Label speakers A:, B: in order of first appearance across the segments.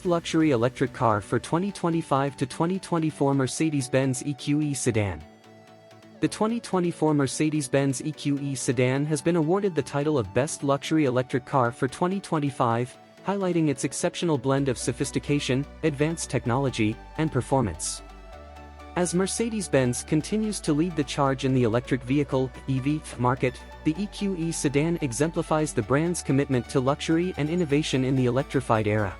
A: Best Luxury Electric Car for 2025 to 2024 Mercedes-Benz EQE Sedan. The 2024 Mercedes-Benz EQE Sedan has been awarded the title of Best Luxury Electric Car for 2025, highlighting its exceptional blend of sophistication, advanced technology, and performance. As Mercedes-Benz continues to lead the charge in the electric vehicle (EV) market, the EQE Sedan exemplifies the brand's commitment to luxury and innovation in the electrified era.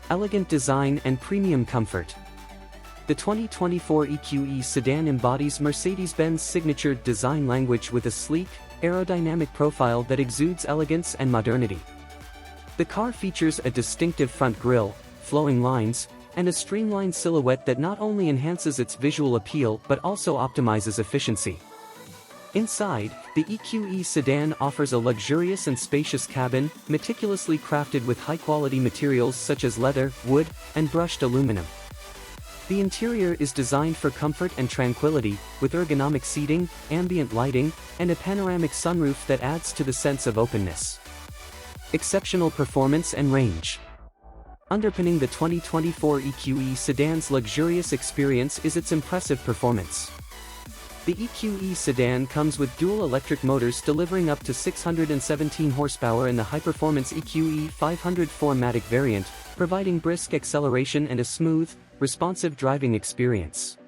A: Elegant design and premium comfort. The 2024 EQE Sedan embodies Mercedes-Benz signature design language with a sleek, aerodynamic profile that exudes elegance and modernity. The car features a distinctive front grille, flowing lines, and a streamlined silhouette that not only enhances its visual appeal but also optimizes efficiency. Inside, the EQE Sedan offers a luxurious and spacious cabin, meticulously crafted with high-quality materials such as leather, wood, and brushed aluminum. The interior is designed for comfort and tranquility, with ergonomic seating, ambient lighting, and a panoramic sunroof that adds to the sense of openness. Exceptional performance and range. Underpinning the 2024 EQE Sedan's luxurious experience is its impressive performance. The EQE Sedan comes with dual electric motors delivering up to 617 horsepower in the high-performance EQE 500 variant, providing brisk acceleration and a smooth, responsive driving experience.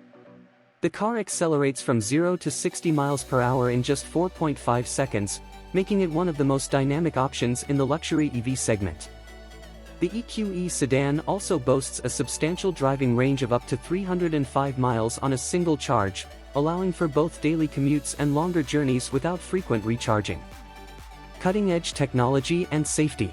A: The car accelerates from 0 to 60 miles per hour in just 4.5 seconds, making it one of the most dynamic options in the luxury EV segment. The EQE Sedan also boasts a substantial driving range of up to 305 miles on a single charge, allowing for both daily commutes and longer journeys without frequent recharging. Cutting-edge technology and safety.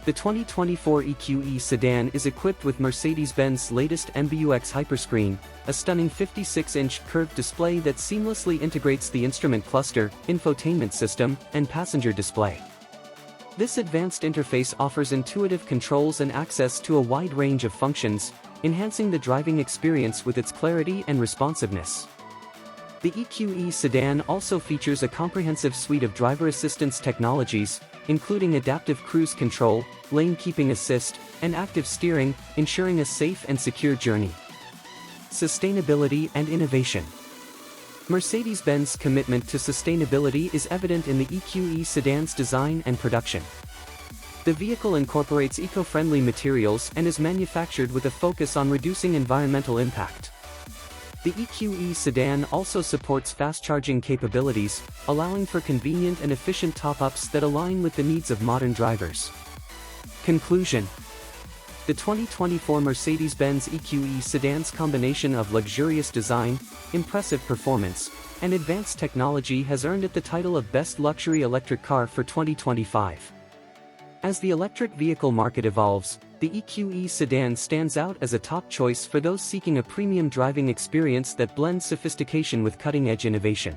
A: The 2024 EQE Sedan is equipped with Mercedes-Benz's latest MBUX Hyperscreen, a stunning 56-inch curved display that seamlessly integrates the instrument cluster, infotainment system, and passenger display. This advanced interface offers intuitive controls and access to a wide range of functions, enhancing the driving experience with its clarity and responsiveness. The EQE Sedan also features a comprehensive suite of driver assistance technologies, including adaptive cruise control, lane keeping assist, and active steering, ensuring a safe and secure journey. Sustainability and innovation. Mercedes-Benz's commitment to sustainability is evident in the EQE Sedan's design and production. The vehicle incorporates eco-friendly materials and is manufactured with a focus on reducing environmental impact. The EQE Sedan also supports fast-charging capabilities, allowing for convenient and efficient top-ups that align with the needs of modern drivers. Conclusion. The 2024 Mercedes-Benz EQE Sedan's combination of luxurious design, impressive performance, and advanced technology has earned it the title of Best Luxury Electric Car for 2025. As the electric vehicle market evolves, the EQE Sedan stands out as a top choice for those seeking a premium driving experience that blends sophistication with cutting-edge innovation.